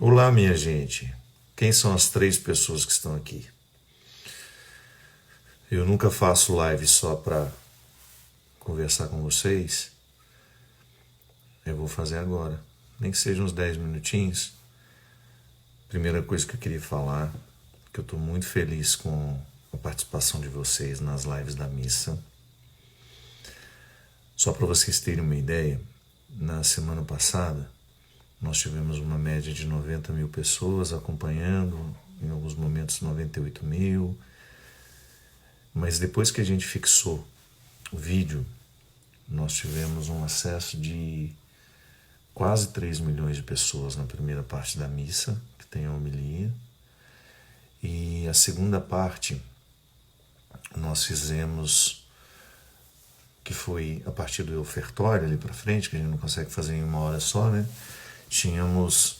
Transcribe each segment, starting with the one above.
Olá, minha gente. Quem são as três pessoas que estão aqui? Eu nunca faço live só para conversar com vocês. Eu vou fazer agora, nem que sejam uns 10 minutinhos. Primeira coisa que eu queria falar, que eu estou muito feliz com a participação de vocês nas lives da missa. Só para vocês terem uma ideia, na semana passada nós tivemos uma média de 90 mil pessoas acompanhando, em alguns momentos 98 mil. Mas depois que a gente fixou o vídeo, nós tivemos um acesso de quase 3 milhões de pessoas na primeira parte da missa, que tem a homilia. E a segunda parte nós fizemos, que foi a partir do ofertório ali para frente, que a gente não consegue fazer em uma hora só, né? Tínhamos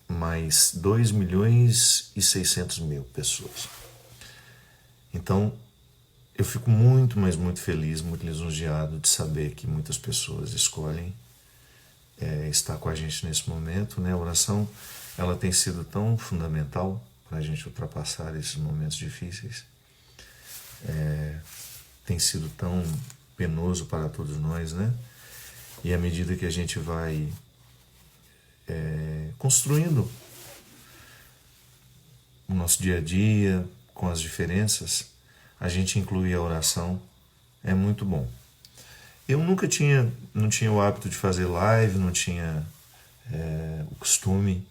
mais 2 milhões e 600 mil pessoas. Então, eu fico muito, mas muito feliz, muito lisonjeado de saber que muitas pessoas escolhem estar com a gente nesse momento, né? A oração, ela tem sido tão fundamental para a gente ultrapassar esses momentos difíceis. Tem sido tão penoso para todos nós, né? E à medida que a gente vai construindo o nosso dia a dia, com as diferenças, a gente inclui a oração, é muito bom. Eu não tinha o hábito de fazer live, não tinha o costume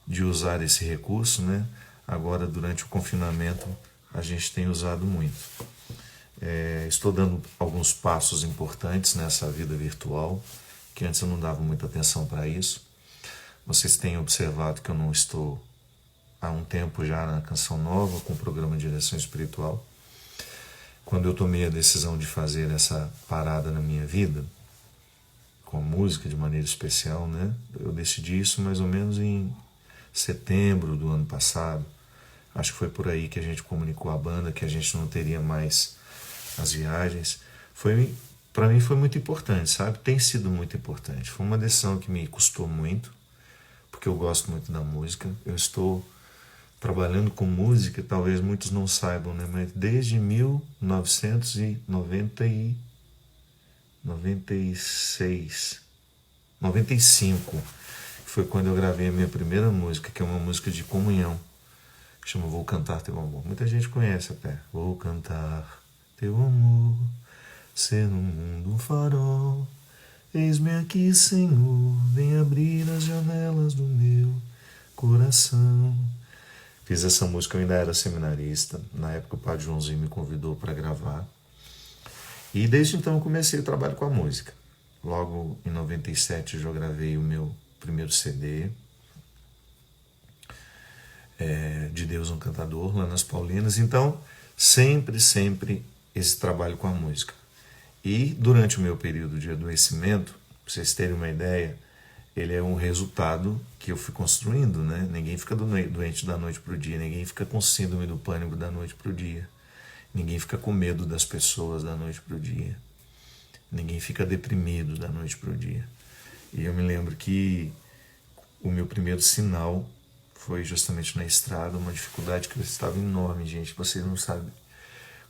de usar esse recurso, né? Agora, durante o confinamento, a gente tem usado muito. Estou dando alguns passos importantes nessa vida virtual, que antes eu não dava muita atenção para isso. Vocês têm observado que eu não estou há um tempo já na Canção Nova, com o programa de direção espiritual. Quando eu tomei a decisão de fazer essa parada na minha vida, com a música de maneira especial, né? Eu decidi isso mais ou menos em setembro do ano passado. Acho que foi por aí que a gente comunicou à banda que a gente não teria mais as viagens. Para mim foi muito importante, sabe? Tem sido muito importante. Foi uma decisão que me custou muito, porque eu gosto muito da música. Eu estou trabalhando com música, talvez muitos não saibam, né? Mas desde 1995, foi quando eu gravei a minha primeira música, que é uma música de comunhão, que chama Vou Cantar Teu Amor. Muita gente conhece até. Vou cantar teu amor, ser no mundo um farol. Eis-me aqui, Senhor, vem abrir as janelas do meu coração. Fiz essa música, eu ainda era seminarista. Na época o Padre Joãozinho me convidou para gravar. E desde então eu comecei o trabalho com a música. Logo em 97 eu já gravei o meu primeiro CD, De Deus um Cantador, lá nas Paulinas. Então, sempre esse trabalho com a música. E durante o meu período de adoecimento, para vocês terem uma ideia, ele é um resultado que eu fui construindo, né? Ninguém fica doente da noite para o dia, ninguém fica com síndrome do pânico da noite para o dia, ninguém fica com medo das pessoas da noite para o dia, ninguém fica deprimido da noite para o dia. E eu me lembro que o meu primeiro sinal foi justamente na estrada, uma dificuldade que eu estava enorme, gente. Vocês não sabem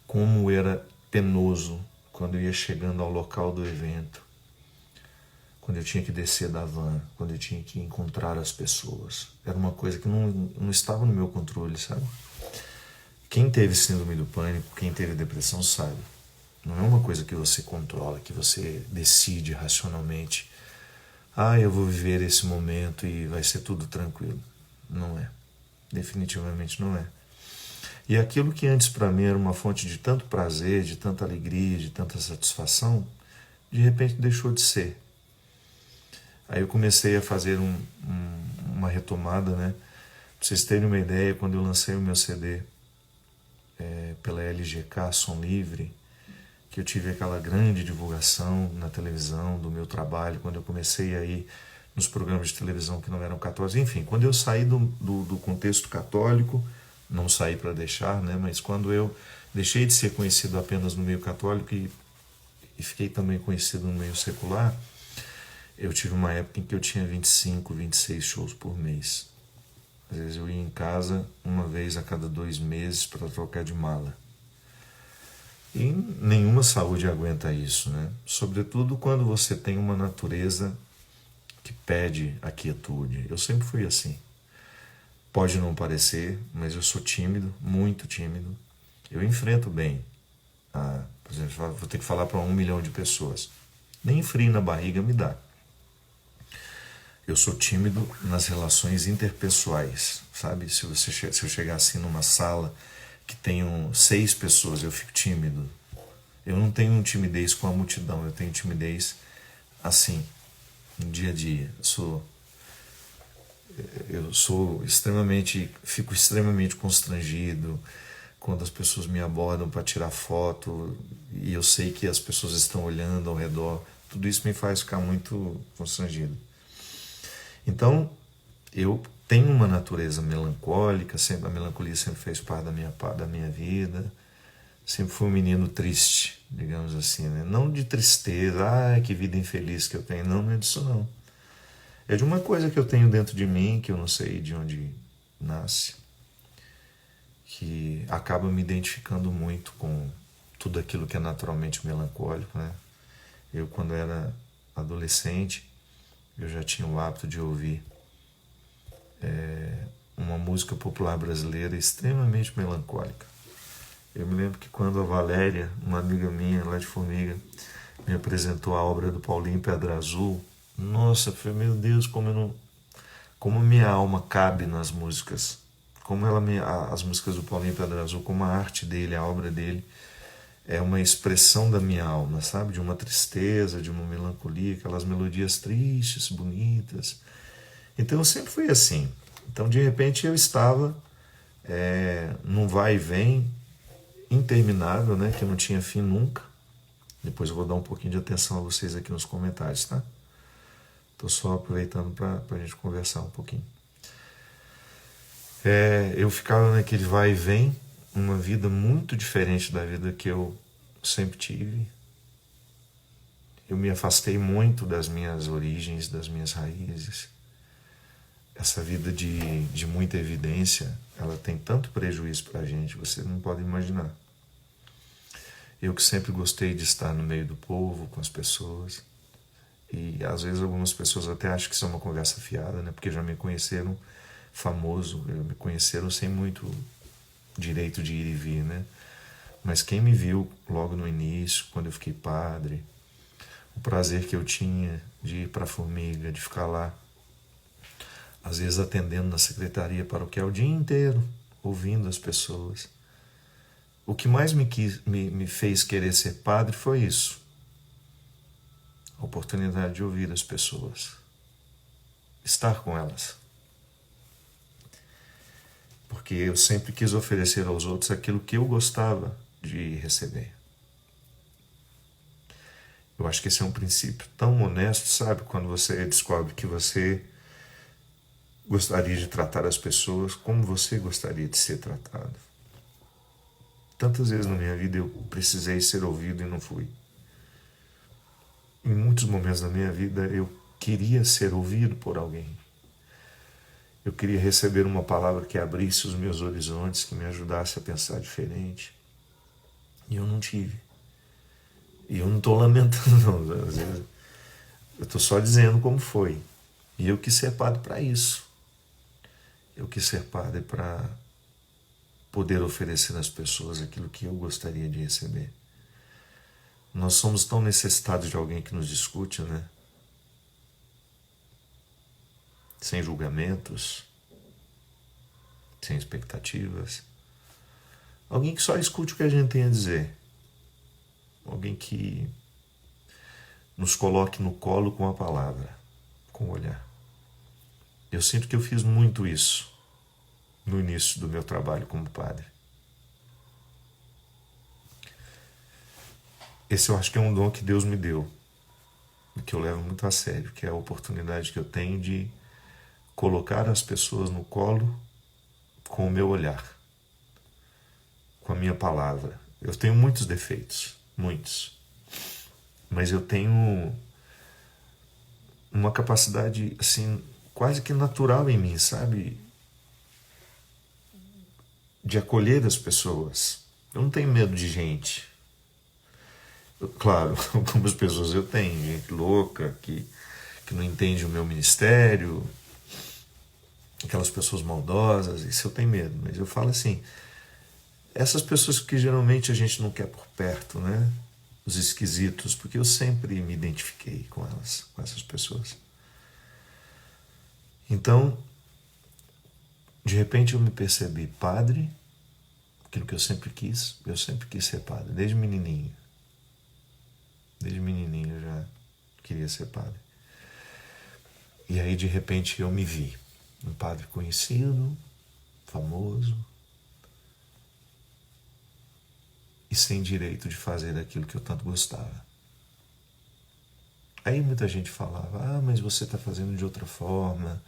como era penoso quando eu ia chegando ao local do evento, quando eu tinha que descer da van, quando eu tinha que encontrar as pessoas. Era uma coisa que não estava no meu controle, sabe? Quem teve síndrome do pânico, quem teve depressão sabe. Não é uma coisa que você controla, que você decide racionalmente. Eu vou viver esse momento e vai ser tudo tranquilo. Não é. Definitivamente não é. E aquilo que antes para mim era uma fonte de tanto prazer, de tanta alegria, de tanta satisfação, de repente deixou de ser. Aí eu comecei a fazer uma retomada, né? Pra vocês terem uma ideia, quando eu lancei o meu CD pela LGK, Som Livre, que eu tive aquela grande divulgação na televisão do meu trabalho, quando eu comecei a ir nos programas de televisão que não eram católicos, enfim, quando eu saí do contexto católico, não saí para deixar, né? Mas quando eu deixei de ser conhecido apenas no meio católico e fiquei também conhecido no meio secular, eu tive uma época em que eu tinha 25, 26 shows por mês. Às vezes eu ia em casa uma vez a cada 2 meses para trocar de mala. E nenhuma saúde aguenta isso, né? Sobretudo quando você tem uma natureza que pede a quietude. Eu sempre fui assim. Pode não parecer, mas eu sou tímido, muito tímido. Eu enfrento bem. Por exemplo, vou ter que falar para 1 milhão de pessoas. Nem frio na barriga me dá. Eu sou tímido nas relações interpessoais, sabe? Se eu chegar assim numa sala que tenham 6 pessoas, eu fico tímido. Eu não tenho timidez com a multidão, eu tenho timidez assim, no dia a dia. Fico extremamente constrangido quando as pessoas me abordam para tirar foto e eu sei que as pessoas estão olhando ao redor. Tudo isso me faz ficar muito constrangido. Então, eu tenho uma natureza melancólica, a melancolia sempre fez parte da minha vida. Sempre fui um menino triste, digamos assim, né? Não de tristeza, que vida infeliz que eu tenho. Não, não é disso não. É de uma coisa que eu tenho dentro de mim, que eu não sei de onde nasce, que acaba me identificando muito com tudo aquilo que é naturalmente melancólico, né? Eu, quando era adolescente, eu já tinha o hábito de ouvir uma música popular brasileira extremamente melancólica. Eu me lembro que quando a Valéria, uma amiga minha lá de Formiga, me apresentou a obra do Paulinho Pedra Azul, nossa, foi, meu Deus, como minha alma cabe nas músicas, as músicas do Paulinho Pedra Azul, como a arte dele, a obra dele, é uma expressão da minha alma, sabe? De uma tristeza, de uma melancolia, aquelas melodias tristes, bonitas. Então eu sempre fui assim. Então de repente eu estava num vai e vem interminável, né? Que não tinha fim nunca. Depois eu vou dar um pouquinho de atenção a vocês aqui nos comentários, tá? Estou só aproveitando para a gente conversar um pouquinho. Eu ficava naquele vai e vem, uma vida muito diferente da vida que eu sempre tive. Eu me afastei muito das minhas origens, das minhas raízes. Essa vida de muita evidência, ela tem tanto prejuízo para a gente, você não pode imaginar. Eu que sempre gostei de estar no meio do povo, com as pessoas. E às vezes algumas pessoas até acham que isso é uma conversa fiada, né? Porque já me conheceram famoso, me conheceram sem muito direito de ir e vir, né? Mas quem me viu logo no início, quando eu fiquei padre, o prazer que eu tinha de ir para a Formiga, de ficar lá, às vezes atendendo na secretaria paroquial o dia inteiro, ouvindo as pessoas. O que mais me fez querer ser padre foi isso. A oportunidade de ouvir as pessoas. Estar com elas. Porque eu sempre quis oferecer aos outros aquilo que eu gostava de receber. Eu acho que esse é um princípio tão honesto, sabe? Quando você descobre que você gostaria de tratar as pessoas como você gostaria de ser tratado. Tantas vezes na minha vida eu precisei ser ouvido e não fui. Em muitos momentos da minha vida eu queria ser ouvido por alguém. Eu queria receber uma palavra que abrisse os meus horizontes, que me ajudasse a pensar diferente. E eu não tive. E eu não estou lamentando, não. Às vezes eu estou só dizendo como foi. E eu quis ser padre para isso. Eu quis ser padre para poder oferecer às pessoas aquilo que eu gostaria de receber. Nós somos tão necessitados de alguém que nos discute, né? Sem julgamentos, sem expectativas. Alguém que só escute o que a gente tem a dizer. Alguém que nos coloque no colo com a palavra, com o olhar. Eu sinto que eu fiz muito isso no início do meu trabalho como padre. Esse eu acho que é um dom que Deus me deu, que eu levo muito a sério, que é a oportunidade que eu tenho de colocar as pessoas no colo com o meu olhar, com a minha palavra. Eu tenho muitos defeitos, muitos, mas eu tenho uma capacidade assim quase que natural em mim, sabe? de acolher as pessoas. Eu não tenho medo de gente. Claro, algumas pessoas eu tenho, gente louca, que não entende o meu ministério, aquelas pessoas maldosas, isso eu tenho medo. Mas eu falo assim, essas pessoas que geralmente a gente não quer por perto, né? Os esquisitos, porque eu sempre me identifiquei com elas, com essas pessoas. Então, de repente eu me percebi padre, aquilo que eu sempre quis ser padre, desde menininho. Desde menininho eu já queria ser padre. E aí, de repente, eu me vi um padre conhecido, famoso, e sem direito de fazer aquilo que eu tanto gostava. Aí muita gente falava, mas você está fazendo de outra forma,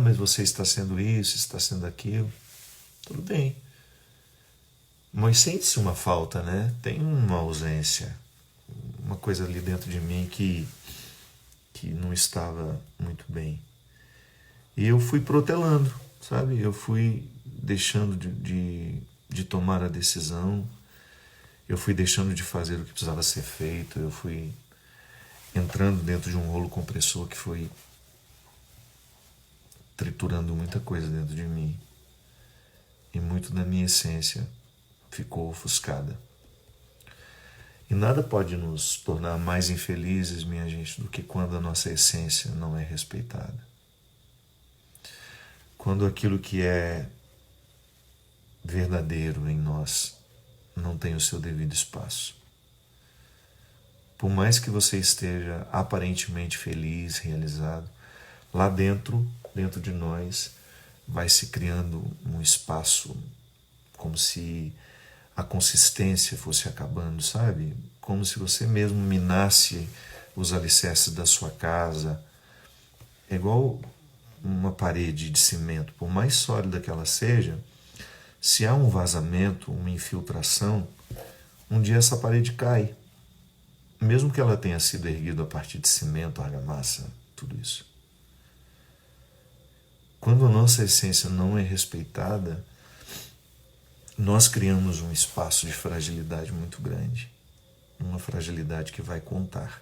mas você está sendo isso, está sendo aquilo. Tudo bem. Mas sente-se uma falta, né? Tem uma ausência, uma coisa ali dentro de mim que não estava muito bem. E eu fui protelando, sabe? Eu fui deixando de tomar a decisão, eu fui deixando de fazer o que precisava ser feito, eu fui entrando dentro de um rolo compressor que foi triturando muita coisa dentro de mim. E muito da minha essência ficou ofuscada. E nada pode nos tornar mais infelizes, minha gente, do que quando a nossa essência não é respeitada. Quando aquilo que é verdadeiro em nós não tem o seu devido espaço. Por mais que você esteja aparentemente feliz, realizado, lá dentro de nós, vai se criando um espaço como se a consistência fosse acabando, sabe? Como se você mesmo minasse os alicerces da sua casa. É igual uma parede de cimento, por mais sólida que ela seja, se há um vazamento, uma infiltração, um dia essa parede cai. Mesmo que ela tenha sido erguida a partir de cimento, argamassa, tudo isso. Quando a nossa essência não é respeitada, nós criamos um espaço de fragilidade muito grande. Uma fragilidade que vai contar.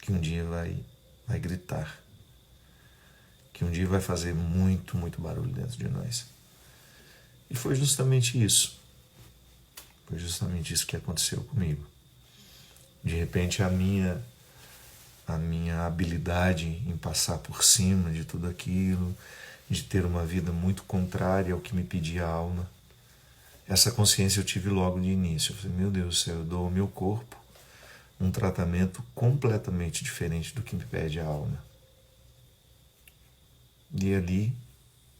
Que um dia vai gritar. Que um dia vai fazer muito, muito barulho dentro de nós. E foi justamente isso. Foi justamente isso que aconteceu comigo. De repente a minha habilidade em passar por cima de tudo aquilo, de ter uma vida muito contrária ao que me pedia a alma. Essa consciência eu tive logo de início. Eu falei, meu Deus do céu, eu dou ao meu corpo um tratamento completamente diferente do que me pede a alma. E ali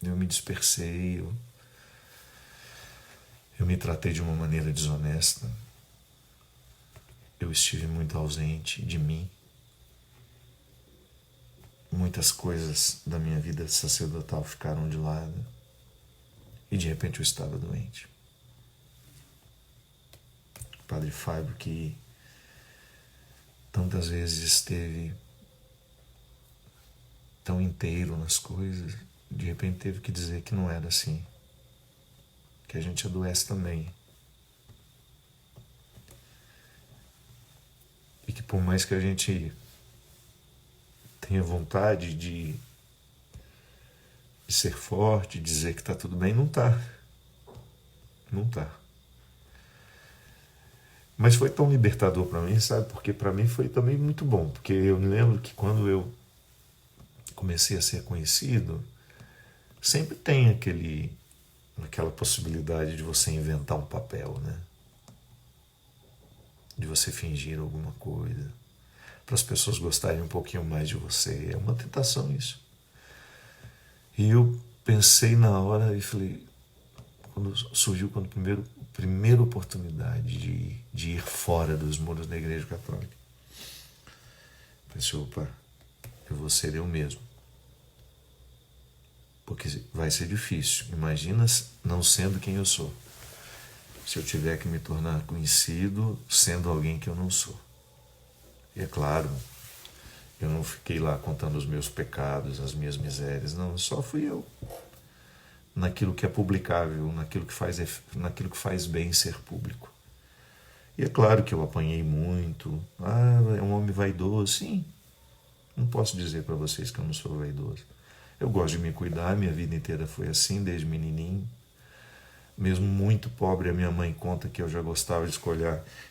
eu me dispersei, eu me tratei de uma maneira desonesta. Eu estive muito ausente de mim. Muitas coisas da minha vida sacerdotal ficaram de lado. E de repente eu estava doente. O Padre Fábio, que tantas vezes esteve tão inteiro nas coisas, de repente teve que dizer que não era assim. Que a gente adoece também. E que por mais que a gente tenha vontade de ser forte, dizer que está tudo bem, não está. Não está. Mas foi tão libertador para mim, sabe? Porque para mim foi também muito bom. Porque eu me lembro que quando eu comecei a ser conhecido, sempre tem aquela possibilidade de você inventar um papel, né? De você fingir alguma coisa, para as pessoas gostarem um pouquinho mais de você. É uma tentação isso. E eu pensei na hora e falei, quando a primeira oportunidade de ir fora dos muros da Igreja Católica, pensei, opa, eu vou ser eu mesmo. Porque vai ser difícil. Imagina não sendo quem eu sou. Se eu tiver que me tornar conhecido sendo alguém que eu não sou. E é claro, eu não fiquei lá contando os meus pecados, as minhas misérias. Não, só fui eu. naquilo que é publicável, naquilo que faz bem ser público. E é claro que eu apanhei muito. Ah, é um homem vaidoso. Sim, não posso dizer para vocês que eu não sou vaidoso. Eu gosto de me cuidar, minha vida inteira foi assim, desde menininho. Mesmo muito pobre, a minha mãe conta que eu já gostava de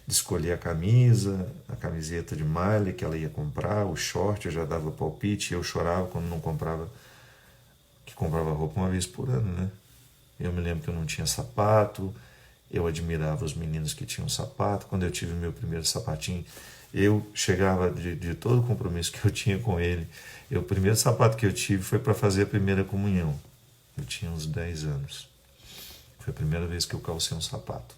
escolher a camisa, a camiseta de malha que ela ia comprar, o short, eu já dava palpite, e eu chorava quando não comprava, que comprava roupa uma vez por ano, né? Eu me lembro que eu não tinha sapato, eu admirava os meninos que tinham sapato. Quando eu tive meu primeiro sapatinho, eu chegava de todo o compromisso que eu tinha com ele. O primeiro sapato que eu tive foi para fazer a primeira comunhão. Eu tinha uns 10 anos. Foi a primeira vez que eu calcei um sapato.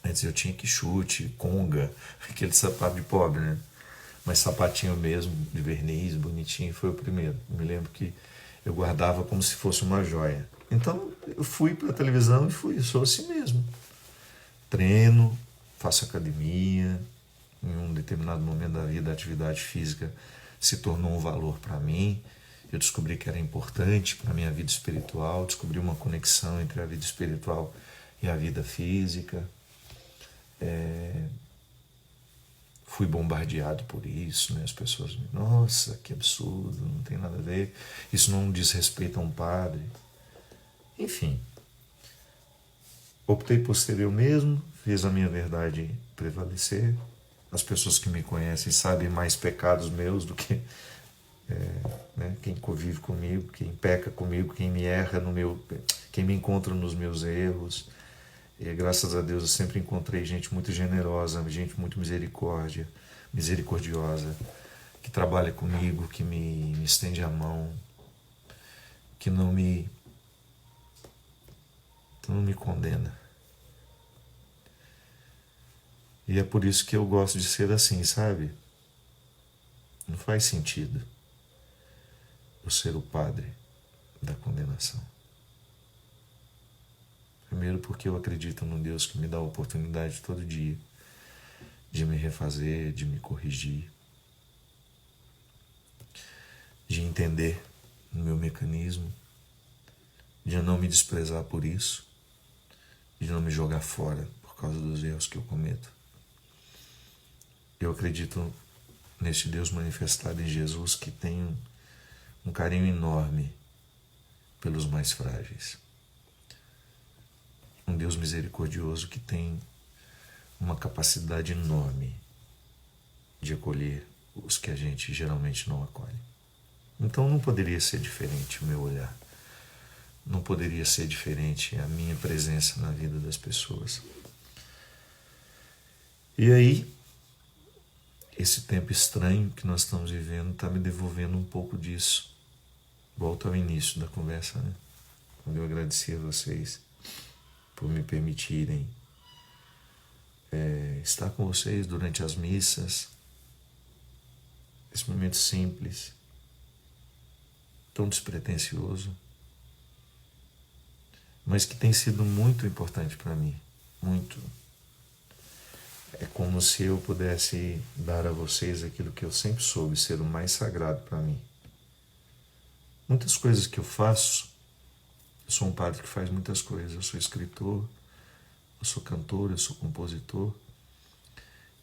Antes eu tinha que chute, conga, aquele sapato de pobre, né? Mas sapatinho mesmo, de verniz, bonitinho, foi o primeiro. Eu me lembro que eu guardava como se fosse uma joia. Então eu fui para a televisão e sou assim mesmo. Treino, faço academia. Em um determinado momento da vida, a atividade física se tornou um valor para mim. Eu descobri que era importante para a minha vida espiritual, descobri uma conexão entre a vida espiritual e a vida física. Fui bombardeado por isso, né? As pessoas me, nossa, que absurdo, não tem nada a ver, isso não diz respeito a um padre. Enfim, optei por ser eu mesmo, fiz a minha verdade prevalecer. As pessoas que me conhecem sabem mais pecados meus do que né, quem convive comigo, quem peca comigo, quem me erra quem me encontra nos meus erros. E graças a Deus eu sempre encontrei gente muito generosa, gente muito misericordiosa, que trabalha comigo, que me estende a mão, que não me condena. E é por isso que eu gosto de ser assim, sabe? Não faz sentido eu ser o padre da condenação. Primeiro porque eu acredito num Deus que me dá a oportunidade todo dia de me refazer, de me corrigir, de entender o meu mecanismo, de não me desprezar por isso, de não me jogar fora por causa dos erros que eu cometo. Eu acredito neste Deus manifestado em Jesus que tem um carinho enorme pelos mais frágeis. Um Deus misericordioso que tem uma capacidade enorme de acolher os que a gente geralmente não acolhe. Então não poderia ser diferente o meu olhar. Não poderia ser diferente a minha presença na vida das pessoas. E aí, esse tempo estranho que nós estamos vivendo está me devolvendo um pouco disso. Volto ao início da conversa, né? Quando eu agradeci a vocês por me permitirem estar com vocês durante as missas, esse momento simples, tão despretensioso, mas que tem sido muito importante para mim, muito. É como se eu pudesse dar a vocês aquilo que eu sempre soube ser o mais sagrado para mim. Muitas coisas que eu faço, eu sou um padre que faz muitas coisas, eu sou escritor, eu sou cantor, eu sou compositor,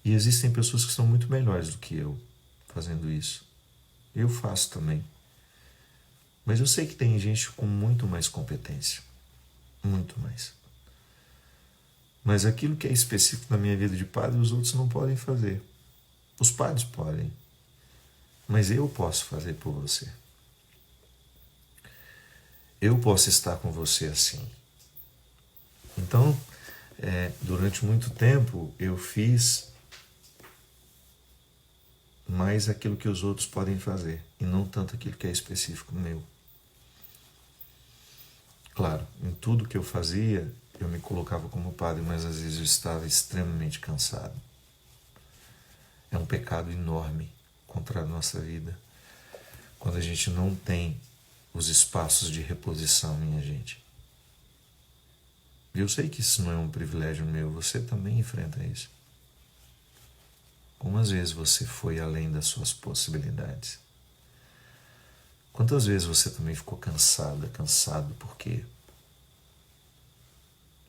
e existem pessoas que são muito melhores do que eu fazendo isso. Eu faço também. Mas eu sei que tem gente com muito mais competência, muito mais. Mas aquilo que é específico na minha vida de padre, os outros não podem fazer. Os padres podem, mas eu posso fazer por você. Eu posso estar com você assim. Então, durante muito tempo, eu fiz mais aquilo que os outros podem fazer, e não tanto aquilo que é específico meu. Claro, em tudo que eu fazia, eu me colocava como padre, mas às vezes eu estava extremamente cansado. É um pecado enorme contra a nossa vida, quando a gente não tem os espaços de reposição em a gente. E eu sei que isso não é um privilégio meu, você também enfrenta isso. Como às vezes você foi além das suas possibilidades? Quantas vezes você também ficou cansada, cansado porque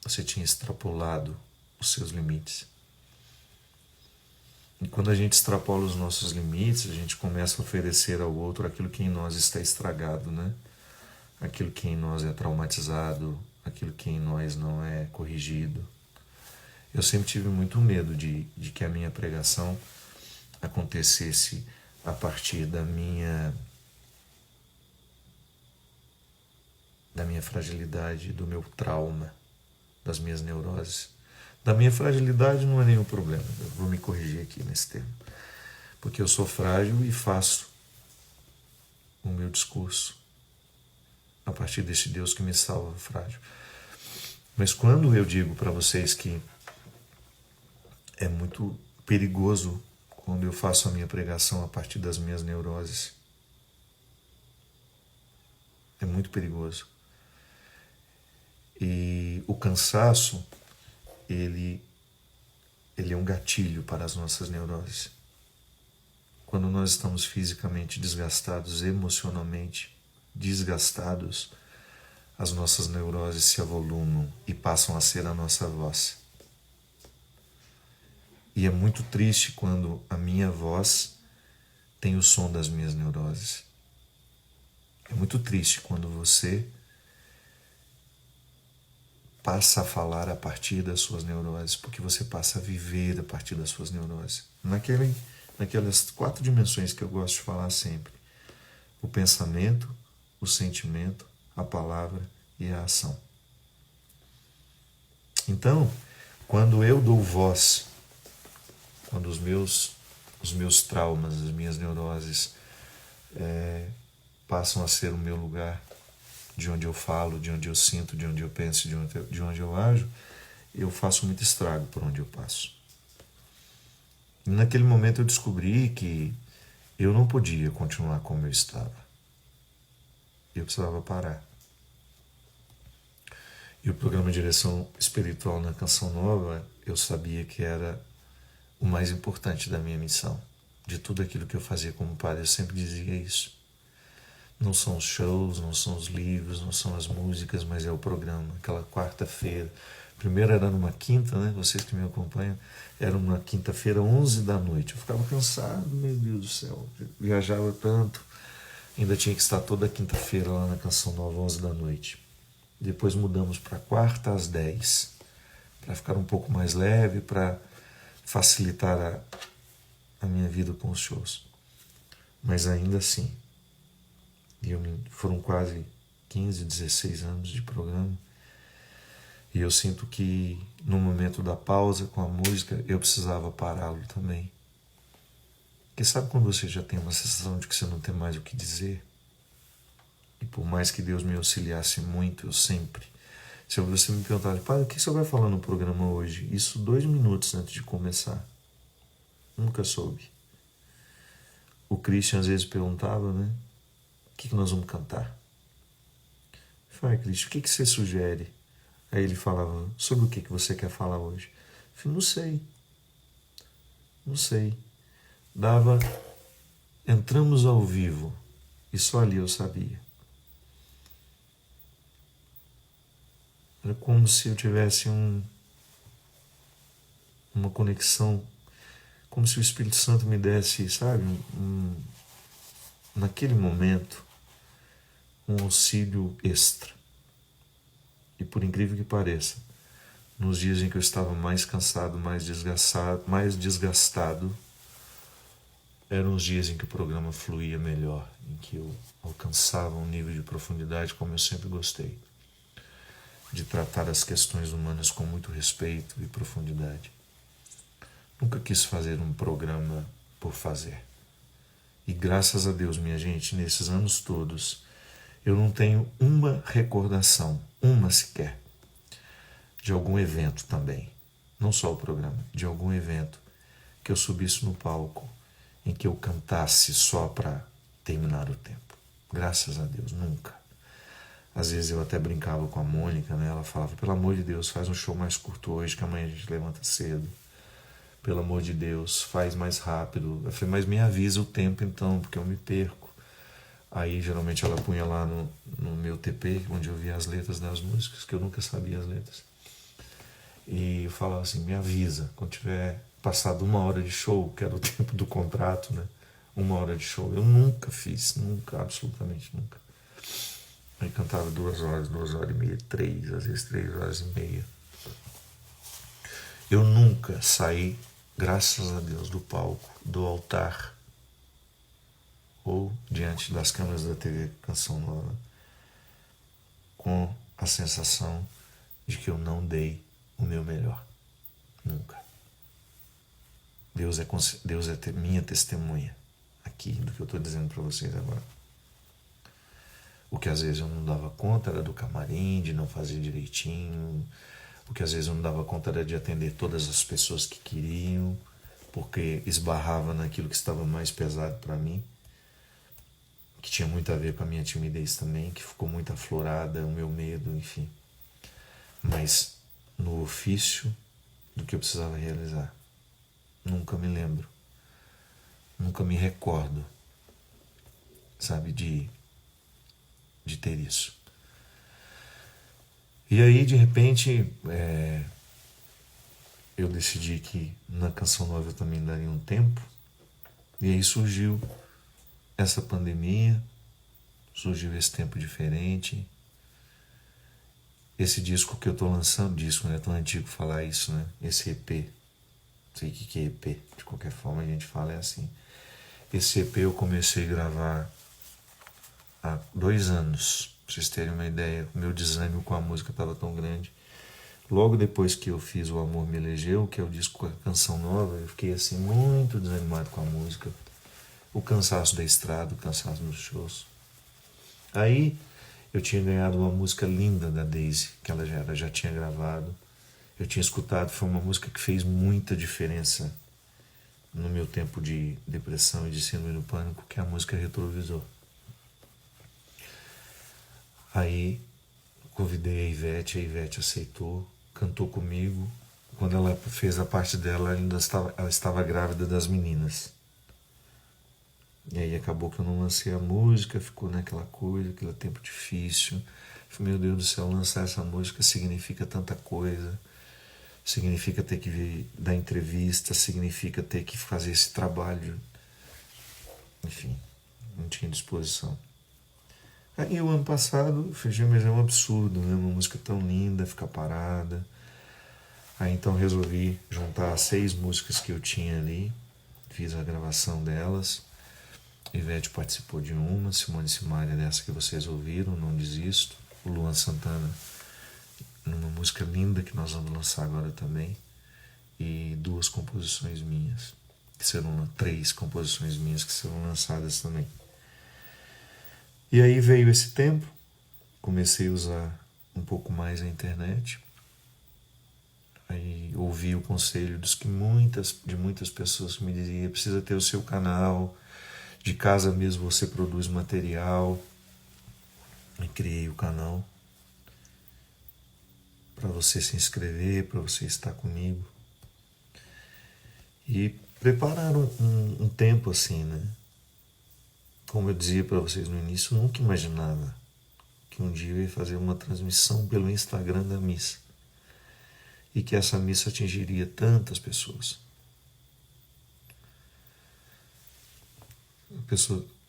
você tinha extrapolado os seus limites? E quando a gente extrapola os nossos limites, a gente começa a oferecer ao outro aquilo que em nós está estragado, né? Aquilo que em nós é traumatizado, aquilo que em nós não é corrigido. Eu sempre tive muito medo de que a minha pregação acontecesse a partir da minha fragilidade, do meu trauma, das minhas neuroses. Da minha fragilidade não é nenhum problema, eu vou me corrigir aqui nesse termo. Porque eu sou frágil e faço o meu discurso a partir desse Deus que me salva frágil. Mas quando eu digo para vocês que é muito perigoso quando eu faço a minha pregação a partir das minhas neuroses, é muito perigoso. E o cansaço, ele é um gatilho para as nossas neuroses. Quando nós estamos fisicamente desgastados, emocionalmente desgastados, as nossas neuroses se avolumam e passam a ser a nossa voz. E é muito triste quando a minha voz tem o som das minhas neuroses. É muito triste quando você passa a falar a partir das suas neuroses, porque você passa a viver a partir das suas neuroses. Naquelas 4 dimensões que eu gosto de falar sempre: o pensamento, o sentimento, a palavra e a ação. Então, quando eu dou voz, quando os meus traumas, as minhas neuroses passam a ser o meu lugar, de onde eu falo, de onde eu sinto, de onde eu penso, de onde eu ajo, eu faço muito estrago por onde eu passo. E naquele momento eu descobri que eu não podia continuar como eu estava. Eu precisava parar. E o programa Direção Espiritual na Canção Nova, eu sabia que era o mais importante da minha missão. De tudo aquilo que eu fazia como padre, eu sempre dizia isso. Não são os shows, não são os livros, não são as músicas, mas é o programa. Aquela quarta-feira. Primeiro era numa quinta, né? Vocês que me acompanham, era numa quinta-feira, 11 da noite. Eu ficava cansado, meu Deus do céu. Eu viajava tanto. Ainda tinha que estar toda quinta-feira lá na Canção Nova, 11 da noite. Depois mudamos para quarta às 10, para ficar um pouco mais leve, para facilitar a minha vida com os shows. Mas ainda assim, foram quase 15, 16 anos de programa, e eu sinto que no momento da pausa com a música, eu precisava pará-lo também. Porque sabe quando você já tem uma sensação de que você não tem mais o que dizer? E por mais que Deus me auxiliasse muito, eu sempre... Se você me perguntar, padre, o que você vai falar no programa hoje? Isso 2 minutos antes de começar. Nunca soube. O Christian às vezes perguntava, né? O que nós vamos cantar? Eu falei, Christian, o que você sugere? Aí ele falava, sobre o que você quer falar hoje? Eu falei, não sei. Entramos ao vivo e só ali eu sabia. Era como se eu tivesse uma conexão, como se o Espírito Santo me desse, sabe, naquele momento, um auxílio extra. E por incrível que pareça, nos dias em que eu estava mais cansado, mais desgastado, eram os dias em que o programa fluía melhor, em que eu alcançava um nível de profundidade como eu sempre gostei, de tratar as questões humanas com muito respeito e profundidade. Nunca quis fazer um programa por fazer. E graças a Deus, minha gente, nesses anos todos, eu não tenho uma recordação, uma sequer, de algum evento também, não só o programa, de algum evento que eu subisse no palco em que eu cantasse só para terminar o tempo. Graças a Deus, nunca. Às vezes eu até brincava com a Mônica, né? Ela falava, pelo amor de Deus, faz um show mais curto hoje, que amanhã a gente levanta cedo. Pelo amor de Deus, faz mais rápido. Eu falei, mas me avisa o tempo então, porque eu me perco. Aí geralmente ela punha lá no meu TP, onde eu via as letras das músicas, que eu nunca sabia as letras. E eu falava assim, me avisa, quando tiver passado 1 hora de show, que era o tempo do contrato, né? 1 hora de show. Eu nunca fiz, nunca, absolutamente nunca. Aí cantava 2 horas, 2 horas e meia, 3, às vezes 3 horas e meia. Eu nunca saí, graças a Deus, do palco, do altar, ou diante das câmeras da TV Canção Nova, com a sensação de que eu não dei o meu melhor. Nunca. Deus é minha testemunha aqui do que eu estou dizendo para vocês agora. O que às vezes eu não dava conta era do camarim, de não fazer direitinho. O que às vezes eu não dava conta era de atender todas as pessoas que queriam, porque esbarrava naquilo que estava mais pesado para mim, que tinha muito a ver com a minha timidez também, que ficou muito aflorada, o meu medo, enfim. Mas no ofício do que eu precisava realizar. Nunca me lembro, nunca me recordo, sabe, de ter isso. E aí, de repente, eu decidi que na Canção Nova eu também daria um tempo, e aí surgiu essa pandemia, surgiu esse tempo diferente, esse disco que eu estou lançando, disco, né? É tão antigo falar isso, né? Esse EP, não sei o que é EP, de qualquer forma a gente fala assim. Esse EP eu comecei a gravar há 2 anos, pra vocês terem uma ideia. O meu desânimo com a música estava tão grande. Logo depois que eu fiz O Amor Me Elegeu, que é o disco com a Canção Nova, eu fiquei assim muito desanimado com a música. O cansaço da estrada, o cansaço dos shows. Aí eu tinha ganhado uma música linda da Daisy, que ela já tinha gravado. Eu tinha escutado, foi uma música que fez muita diferença no meu tempo de depressão e de síndrome do pânico, que é a música Retrovisor. Aí convidei a Ivete aceitou, cantou comigo. Quando ela fez a parte dela, ela estava grávida das meninas. E aí acabou que eu não lancei a música, ficou naquela coisa, aquele tempo difícil. Falei, meu Deus do céu, lançar essa música significa tanta coisa. Significa ter que dar entrevista, significa ter que fazer esse trabalho. Enfim, não tinha disposição. Aí o ano passado, Feijão Mas é um absurdo, né? Uma música tão linda, ficar parada. Aí então resolvi juntar 6 músicas que eu tinha ali, fiz a gravação delas. Ivete participou de uma, Simone Simaria dessa que vocês ouviram, Não Desisto. O Luan Santana, numa música linda que nós vamos lançar agora também. E 2 composições minhas, que serão 3 composições minhas que serão lançadas também. E aí veio esse tempo, comecei a usar um pouco mais a internet. Aí ouvi o conselho de muitas pessoas que me diziam, precisa ter o seu canal, de casa mesmo você produz material. E criei o canal para você se inscrever, para você estar comigo. E preparar um tempo assim, né? Como eu dizia para vocês no início, eu nunca imaginava que um dia eu ia fazer uma transmissão pelo Instagram da missa. E que essa missa atingiria tantas pessoas.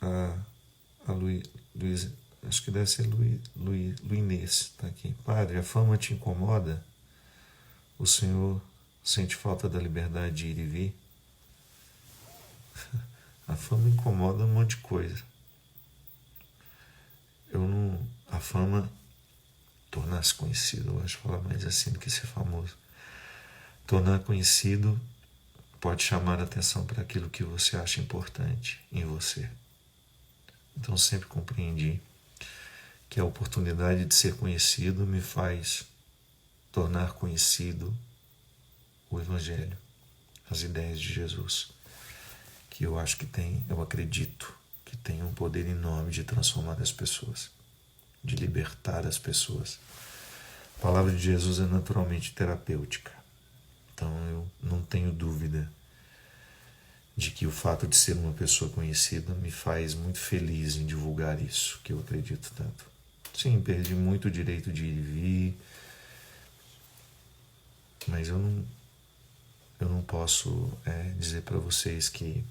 A Luiz, acho que deve ser Luinês, tá aqui. Padre, a fama te incomoda? O senhor sente falta da liberdade de ir e vir? A fama incomoda um monte de coisa. A fama, tornar-se conhecido, eu acho falar mais assim do que ser famoso. Tornar conhecido pode chamar a atenção para aquilo que você acha importante em você. Então sempre compreendi que a oportunidade de ser conhecido me faz tornar conhecido o Evangelho, as ideias de Jesus, que eu acredito que tem um poder enorme de transformar as pessoas, de libertar as pessoas. A palavra de Jesus é naturalmente terapêutica, então eu não tenho dúvida de que o fato de ser uma pessoa conhecida me faz muito feliz em divulgar isso, que eu acredito tanto. Sim, perdi muito o direito de ir e vir, mas eu não posso dizer para vocês que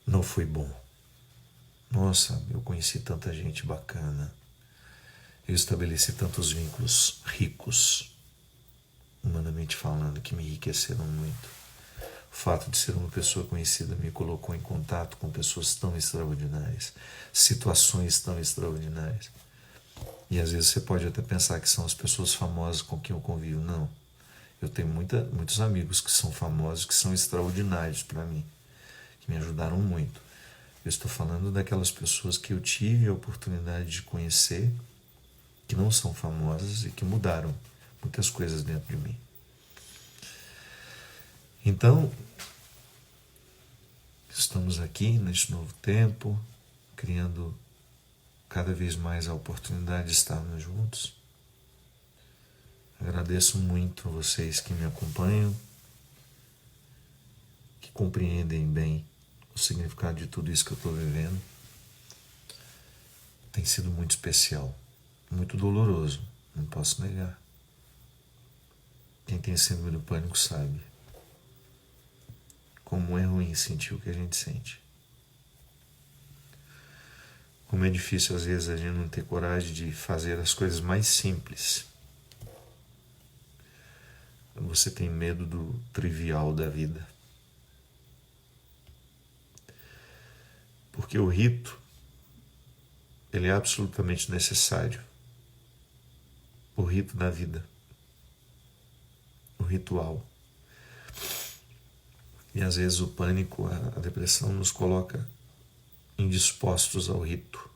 não foi bom. Nossa, eu conheci tanta gente bacana, eu estabeleci tantos vínculos ricos, humanamente falando, que me enriqueceram muito. O fato de ser uma pessoa conhecida me colocou em contato com pessoas tão extraordinárias, situações tão extraordinárias. E às vezes você pode até pensar que são as pessoas famosas com quem eu convivo. Não. Eu tenho muitos amigos que são famosos, que são extraordinários para mim, que me ajudaram muito. Eu estou falando daquelas pessoas que eu tive a oportunidade de conhecer, que não são famosas e que mudaram muitas coisas dentro de mim. Então, estamos aqui neste novo tempo, criando cada vez mais a oportunidade de estarmos juntos. Agradeço muito a vocês que me acompanham, que compreendem bem o significado de tudo isso que eu estou vivendo. Tem sido muito especial, muito doloroso, não posso negar. Quem tem síndrome do pânico sabe como é ruim sentir o que a gente sente. Como é difícil às vezes a gente não ter coragem de fazer as coisas mais simples. Você tem medo do trivial da vida. Porque o rito, ele é absolutamente necessário. O rito da vida. O ritual. E às vezes o pânico, a depressão nos coloca indispostos ao rito.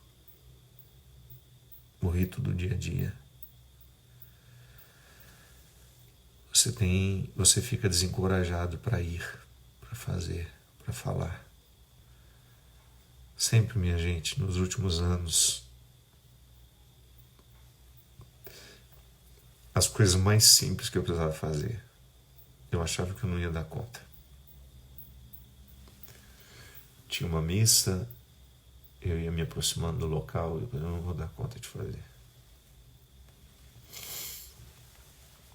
O rito do dia a dia. Você fica desencorajado para ir, para fazer, para falar. Sempre, minha gente, nos últimos anos, as coisas mais simples que eu precisava fazer, eu achava que eu não ia dar conta. Tinha uma missa, eu ia me aproximando do local e eu não vou dar conta de fazer.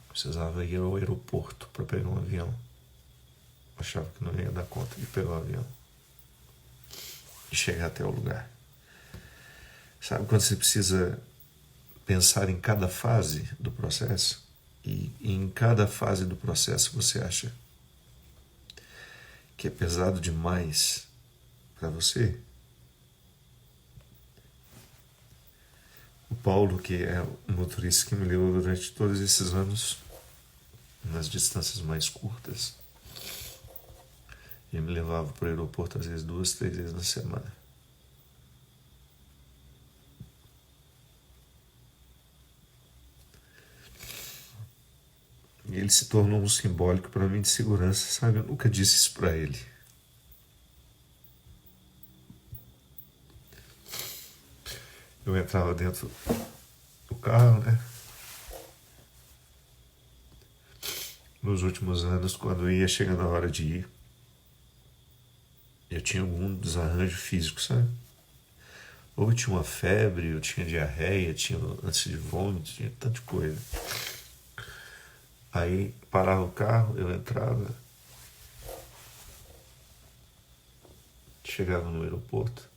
Precisava ir ao aeroporto para pegar um avião. Achava que não ia dar conta de pegar o avião e chegar até o lugar. Sabe quando você precisa pensar em cada fase do processo? E em cada fase do processo você acha que é pesado demais para você? O Paulo, que é o motorista que me levou durante todos esses anos, nas distâncias mais curtas, ele me levava para o aeroporto às vezes 2, 3 vezes na semana. E ele se tornou um simbólico para mim de segurança, sabe? Eu nunca disse isso para ele. Eu entrava dentro do carro, né? Nos últimos anos, quando ia chegando a hora de ir, eu tinha algum desarranjo físico, sabe? Ou eu tinha uma febre, eu tinha diarreia, tinha ânsia de vômito, tinha tanta coisa. Aí parava o carro, eu entrava, chegava no aeroporto.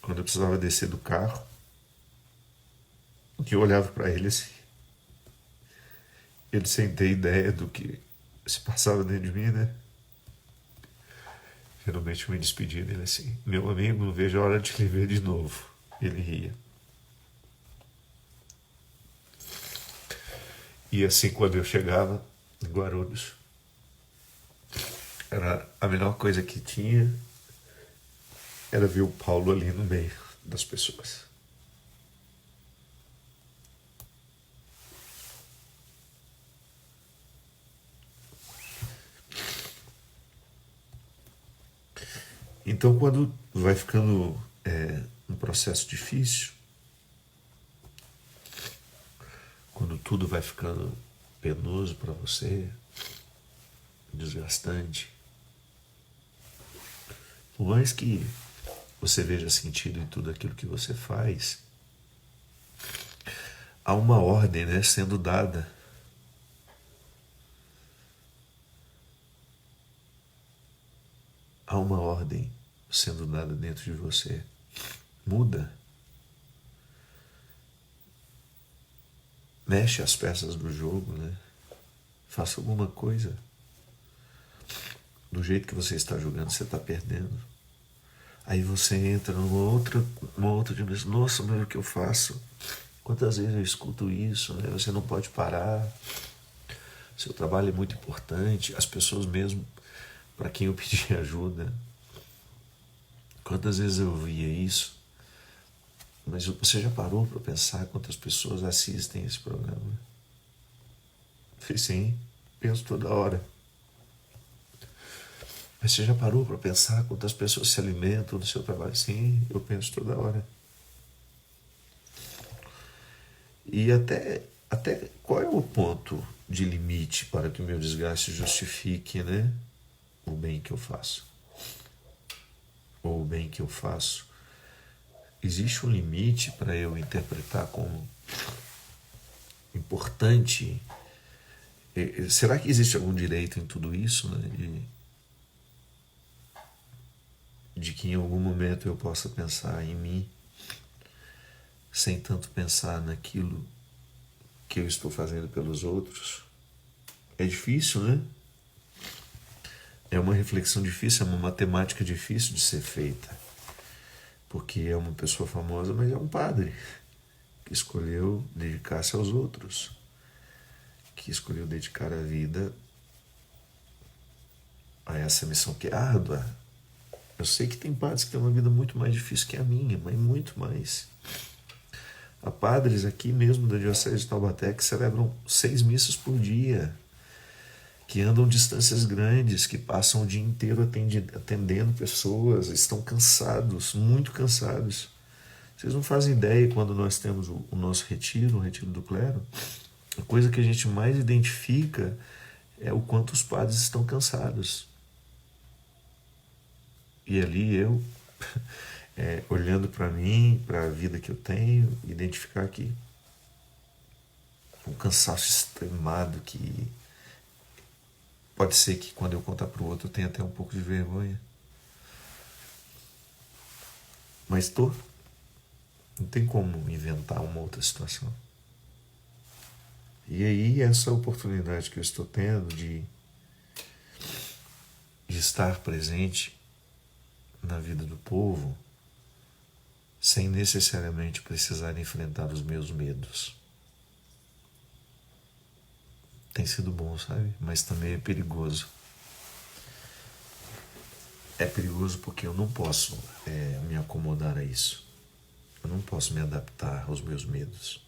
Quando eu precisava descer do carro, eu olhava para ele assim. Ele sem ter ideia do que se passava dentro de mim, né? Geralmente eu me despedia dele assim: meu amigo, não vejo a hora de lhe ver de novo. Ele ria. E assim, quando eu chegava em Guarulhos, era a melhor coisa que tinha, era ver o Paulo ali no meio das pessoas. Então, quando vai ficando um processo difícil, quando tudo vai ficando penoso para você, desgastante, Por mais que você veja sentido em tudo aquilo que você faz, há uma ordem, né, sendo dada. Há uma ordem sendo dada dentro de você. Muda. Mexe as peças do jogo, né? Faça alguma coisa. Do jeito que você está jogando, você está perdendo. Aí você entra numa outra dimensão. Nossa, mas o que eu faço? Quantas vezes eu escuto isso, né? Você não pode parar. Seu trabalho é muito importante. As pessoas mesmo, para quem eu pedi ajuda. Quantas vezes eu ouvia isso? Mas você já parou para pensar quantas pessoas assistem esse programa? Sim, penso toda hora. Mas você já parou para pensar quantas pessoas se alimentam do seu trabalho? Sim, eu penso toda hora. E até qual é o ponto de limite para que o meu desgaste justifique, né, o bem que eu faço? Ou o bem que eu faço? Existe um limite para eu interpretar como importante? Será que existe algum direito em tudo isso, né? De que em algum momento eu possa pensar em mim sem tanto pensar naquilo que eu estou fazendo pelos outros? É difícil, né? É uma reflexão difícil, é uma matemática difícil de ser feita. Porque é uma pessoa famosa, mas é um padre que escolheu dedicar-se aos outros, que escolheu dedicar a vida a essa missão que é árdua. Eu sei que tem padres que têm uma vida muito mais difícil que a minha, mas muito mais. Há padres aqui mesmo da Diocese de Taubaté que celebram 6 missas por dia, que andam distâncias grandes, que passam o dia inteiro atendendo pessoas, estão cansados, muito cansados. Vocês não fazem ideia quando nós temos o nosso retiro, o retiro do clero, a coisa que a gente mais identifica é o quanto os padres estão cansados. E ali eu, olhando para mim, para a vida que eu tenho, identificar que um cansaço extremado que pode ser que quando eu contar para o outro eu tenha até um pouco de vergonha. Mas não tem como inventar uma outra situação. E aí essa oportunidade que eu estou tendo de estar presente na vida do povo sem necessariamente precisar enfrentar os meus medos. Tem sido bom, sabe? Mas também é perigoso. É perigoso porque eu não posso me acomodar a isso. Eu não posso me adaptar aos meus medos.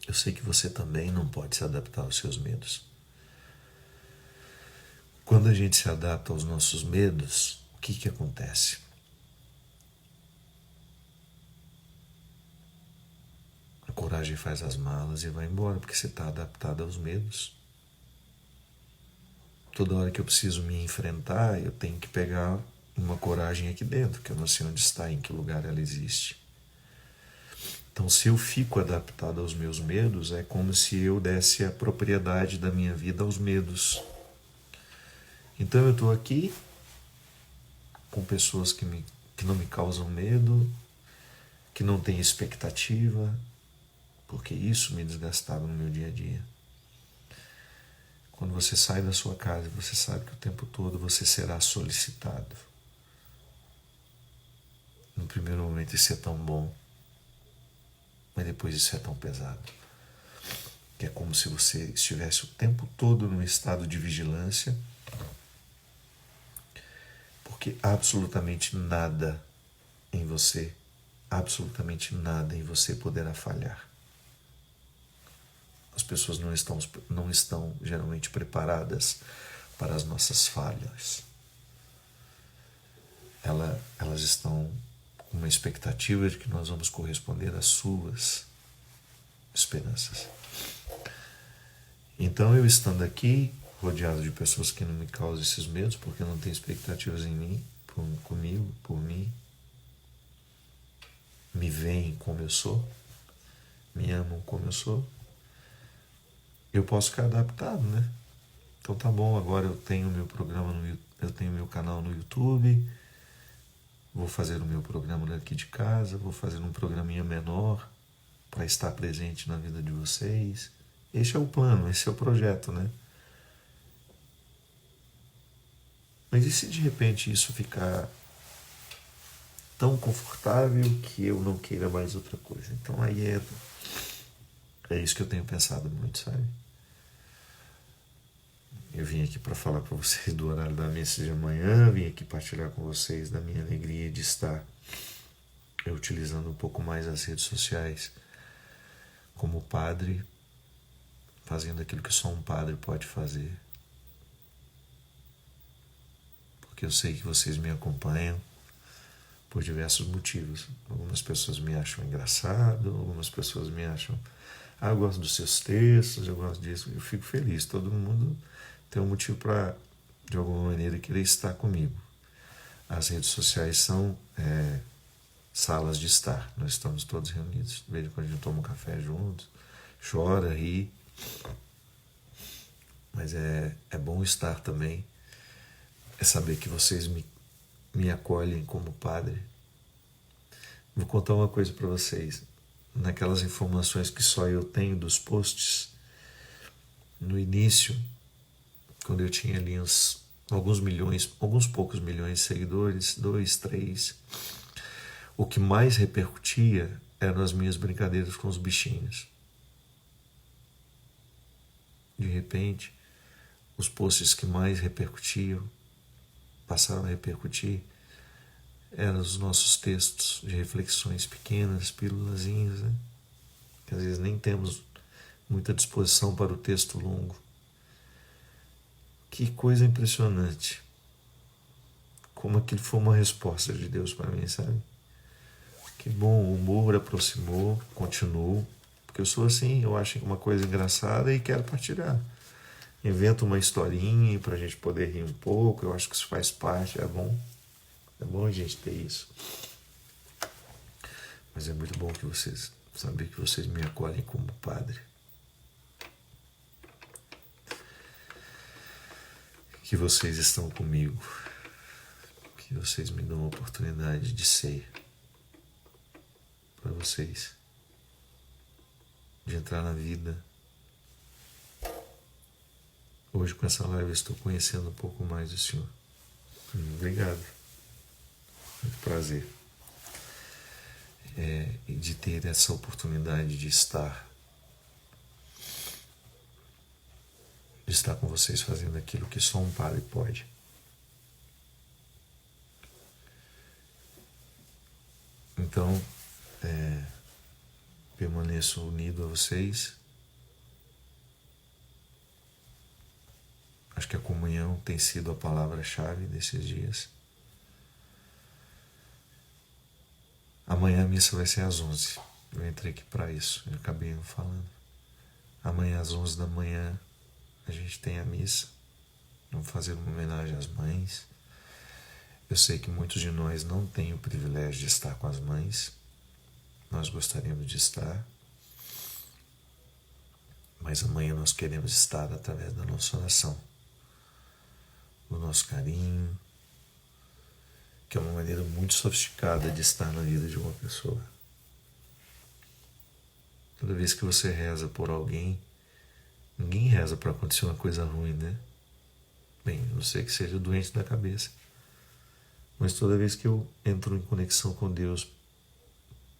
Eu sei que você também não pode se adaptar aos seus medos. Quando a gente se adapta aos nossos medos, o que acontece? A coragem faz as malas e vai embora, porque você está adaptado aos medos. Toda hora que eu preciso me enfrentar, eu tenho que pegar uma coragem aqui dentro, que eu não sei onde está, em que lugar ela existe. Então, se eu fico adaptado aos meus medos, é como se eu desse a propriedade da minha vida aos medos. Então, eu estou aqui com pessoas que não me causam medo, que não têm expectativa, porque isso me desgastava no meu dia a dia. Quando você sai da sua casa, você sabe que o tempo todo você será solicitado. No primeiro momento isso é tão bom, mas depois isso é tão pesado. Que é como se você estivesse o tempo todo num estado de vigilância, porque absolutamente nada em você poderá falhar. As pessoas não estão geralmente preparadas para as nossas falhas. Elas estão com uma expectativa de que nós vamos corresponder às suas esperanças. Então, eu estando aqui, rodeado de pessoas que não me causam esses medos, porque não têm expectativas em mim, comigo, por mim. Me veem como eu sou, me amam como eu sou. Eu posso ficar adaptado, né? Então tá bom, agora eu tenho meu programa eu tenho meu canal no YouTube, vou fazer o meu programa daqui de casa, vou fazer um programinha menor para estar presente na vida de vocês. Esse é o plano, esse é o projeto, né? Mas e se de repente isso ficar tão confortável que eu não queira mais outra coisa? Então aí é isso que eu tenho pensado muito, sabe? Eu vim aqui para falar para vocês do horário da missa de amanhã, vim aqui partilhar com vocês da minha alegria de estar utilizando um pouco mais as redes sociais como padre, fazendo aquilo que só um padre pode fazer. Porque eu sei que vocês me acompanham por diversos motivos. Algumas pessoas me acham engraçado, algumas pessoas me acham, eu gosto dos seus textos, eu gosto disso. Eu fico feliz, todo mundo tem um motivo para, de alguma maneira, querer estar comigo. As redes sociais são salas de estar. Nós estamos todos reunidos. De vez em quando a gente toma um café juntos, chora, ri. Mas é bom estar também. É saber que vocês me acolhem como padre. Vou contar uma coisa para vocês. Naquelas informações que só eu tenho dos posts, no início, quando eu tinha ali alguns poucos milhões de seguidores, 2, 3, o que mais repercutia eram as minhas brincadeiras com os bichinhos. De repente, os posts que mais repercutiam, passaram a repercutir, eram os nossos textos de reflexões pequenas, pílulazinhas, né? Que às vezes nem temos muita disposição para o texto longo. Que coisa impressionante. Como aquilo foi uma resposta de Deus para mim, sabe? Que bom, o humor aproximou, continuou. Porque eu sou assim, eu acho uma coisa engraçada e quero partilhar. Invento uma historinha para a gente poder rir um pouco, eu acho que isso faz parte, é bom. É bom a gente ter isso. Mas é muito bom que vocês, saber que vocês me acolhem como padre. Que vocês estão comigo. Que vocês me dão a oportunidade de ser para vocês. De entrar na vida. Hoje com essa live eu estou conhecendo um pouco mais do Senhor. Obrigado. Muito prazer. E de ter essa oportunidade de estar com vocês fazendo aquilo que só um padre pode. Então, permaneço unido a vocês. Acho que a comunhão tem sido a palavra-chave desses dias. Amanhã a missa vai ser às 11. Eu entrei aqui para isso, eu acabei não falando. Amanhã às 11 da manhã a gente tem a missa. Vamos fazer uma homenagem às mães. Eu sei que muitos de nós não têm o privilégio de estar com as mães. Nós gostaríamos de estar. Mas amanhã nós queremos estar através da nossa oração. Do nosso carinho, que é uma maneira muito sofisticada de estar na vida de uma pessoa. Toda vez que você reza por alguém, ninguém reza para acontecer uma coisa ruim, né? Bem, a não ser que seja doente da cabeça. Mas toda vez que eu entro em conexão com Deus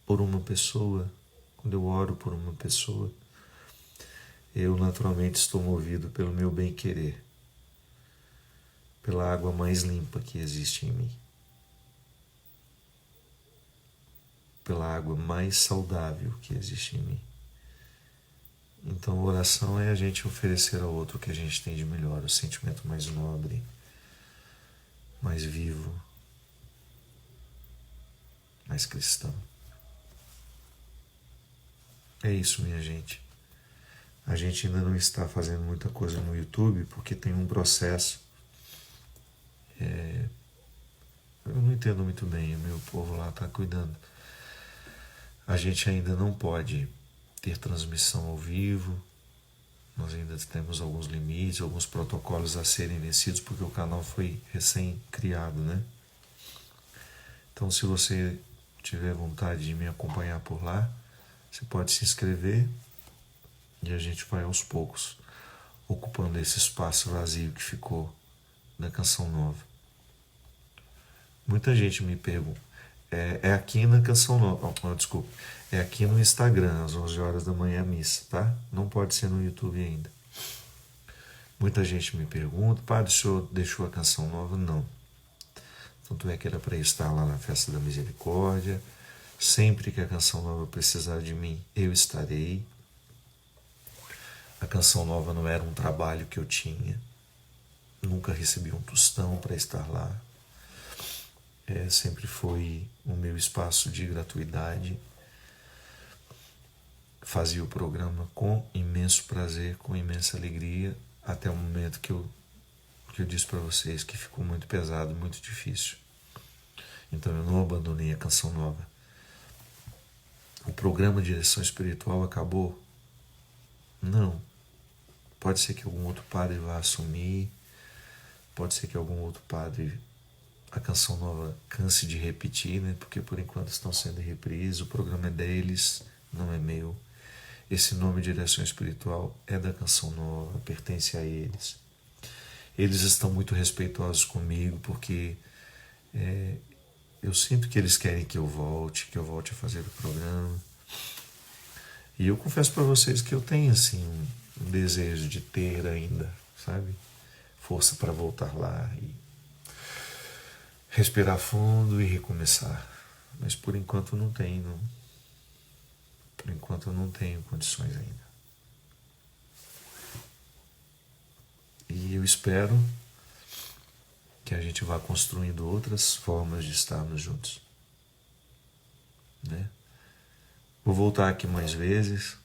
por uma pessoa, quando eu oro por uma pessoa, eu naturalmente estou movido pelo meu bem-querer, pela água mais limpa que existe em mim, pela água mais saudável que existe em mim. Então a oração é a gente oferecer ao outro o que a gente tem de melhor, o sentimento mais nobre, mais vivo, mais cristão. É isso, minha gente. A gente ainda não está fazendo muita coisa no YouTube porque tem um processo. Eu não entendo muito bem, o meu povo lá está cuidando. A gente ainda não pode ter transmissão ao vivo, nós ainda temos alguns limites, alguns protocolos a serem vencidos, porque o canal foi recém-criado, né? Então, se você tiver vontade de me acompanhar por lá, você pode se inscrever e a gente vai aos poucos ocupando esse espaço vazio que ficou da Canção Nova. Muita gente me pergunta, é aqui na Canção Nova, desculpa, é aqui no Instagram, às 11 horas da manhã a missa, tá? Não pode ser no YouTube ainda. Muita gente me pergunta, padre, o senhor deixou a Canção Nova? Não. Tanto é que era para estar lá na Festa da Misericórdia. Sempre que a Canção Nova precisar de mim, eu estarei. A Canção Nova não era um trabalho que eu tinha. Nunca recebi um tostão para estar lá. Sempre foi o meu espaço de gratuidade. Fazia o programa com imenso prazer, com imensa alegria, até o momento que eu disse para vocês que ficou muito pesado, muito difícil. Então eu não abandonei a Canção Nova. O programa Direção Espiritual acabou? Não. Pode ser que algum outro padre vá assumir, pode ser que algum outro padre, a Canção Nova canse de repetir, né? Porque por enquanto estão sendo reprises, o programa é deles, não é meu. Esse nome Direção Espiritual é da Canção Nova, pertence a eles. Eles estão muito respeitosos comigo, porque eu sinto que eles querem que eu volte a fazer o programa. E eu confesso para vocês que eu tenho assim um desejo de ter ainda, sabe? Força para voltar lá e respirar fundo e recomeçar. Mas por enquanto não tenho, não. Por enquanto eu não tenho condições ainda. E eu espero que a gente vá construindo outras formas de estarmos juntos, né? Vou voltar aqui mais vezes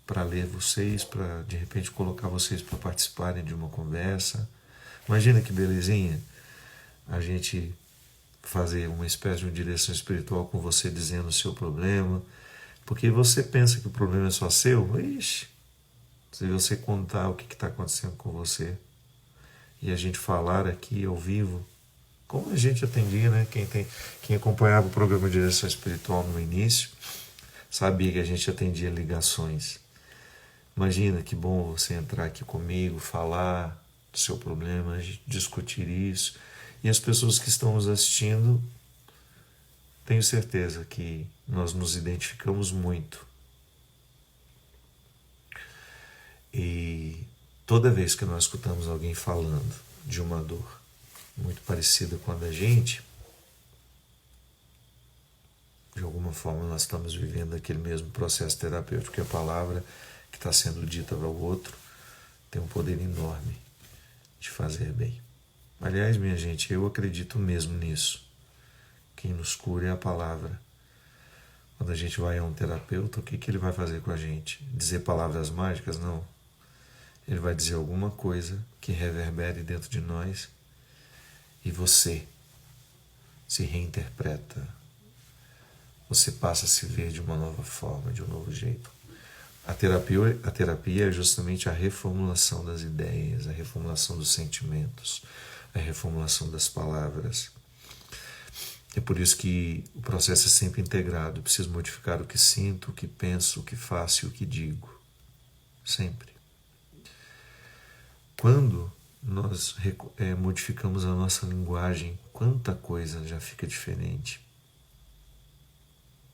para ler vocês, para de repente colocar vocês para participarem de uma conversa. Imagina que belezinha a gente fazer uma espécie de uma direção espiritual com você dizendo o seu problema, porque você pensa que o problema é só seu. Ixi, se você contar o que está acontecendo com você e a gente falar aqui ao vivo, como a gente atendia, né? Quem acompanhava o programa de Direção Espiritual no início sabia que a gente atendia ligações. Imagina que bom você entrar aqui comigo, falar do seu problema, a gente discutir isso. E as pessoas que estão nos assistindo, tenho certeza que nós nos identificamos muito. E toda vez que nós escutamos alguém falando de uma dor muito parecida com a da gente, de alguma forma nós estamos vivendo aquele mesmo processo terapêutico, que a palavra que está sendo dita para o outro tem um poder enorme de fazer bem. Aliás, minha gente, eu acredito mesmo nisso. Quem nos cura é a palavra. Quando a gente vai a um terapeuta, o que ele vai fazer com a gente? Dizer palavras mágicas? Não. Ele vai dizer alguma coisa que reverbere dentro de nós e você se reinterpreta. Você passa a se ver de uma nova forma, de um novo jeito. A terapia é justamente a reformulação das ideias, a reformulação dos sentimentos, a reformulação das palavras. É por isso que o processo é sempre integrado. Eu preciso modificar o que sinto, o que penso, o que faço e o que digo. Sempre. Quando nós modificamos a nossa linguagem, quanta coisa já fica diferente.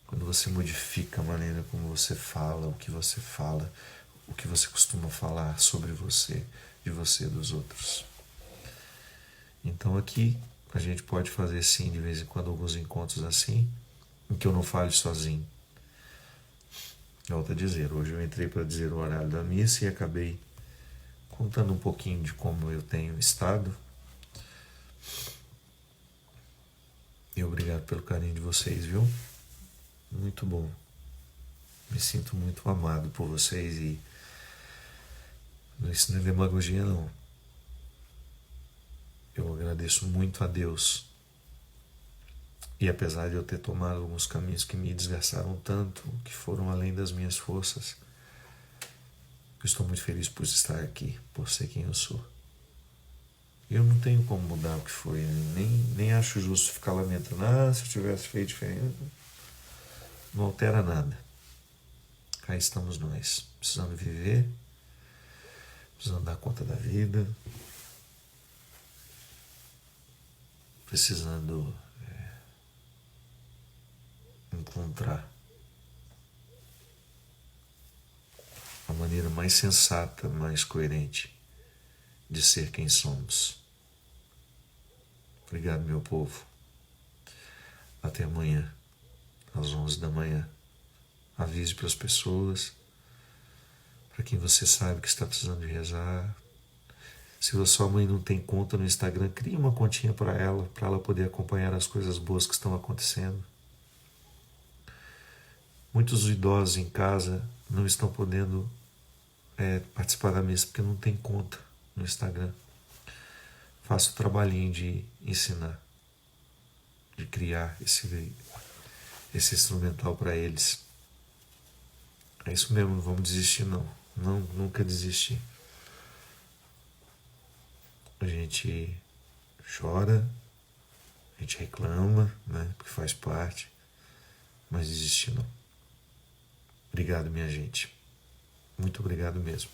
Quando você modifica a maneira como você fala, o que você costuma falar sobre você, de você e dos outros. Então aqui a gente pode fazer sim, de vez em quando, alguns encontros assim, em que eu não fale sozinho. Volto a dizer, hoje eu entrei para dizer o horário da missa e acabei contando um pouquinho de como eu tenho estado. E obrigado pelo carinho de vocês, viu? Muito bom. Me sinto muito amado por vocês e isso não é demagogia, não. Eu agradeço muito a Deus. E apesar de eu ter tomado alguns caminhos que me desgastaram tanto, que foram além das minhas forças, eu estou muito feliz por estar aqui, por ser quem eu sou. Eu não tenho como mudar o que foi, nem acho justo ficar lamentando. Se eu tivesse feito diferente, não altera nada. Cá estamos nós, precisando viver, precisando dar conta da vida, precisando encontrar a maneira mais sensata, mais coerente de ser quem somos. Obrigado, meu povo. Até amanhã, às 11 da manhã. Avise para as pessoas, para quem você sabe que está precisando de rezar. Se a sua mãe não tem conta no Instagram, crie uma continha para ela poder acompanhar as coisas boas que estão acontecendo. Muitos idosos em casa não estão podendo participar da missa porque não tem conta no Instagram. Faça o trabalhinho de ensinar, de criar esse instrumental para eles. É isso mesmo, não vamos desistir não. Não, nunca desistir. A gente chora, a gente reclama, né, porque faz parte, mas desistir não. Obrigado, minha gente. Muito obrigado mesmo.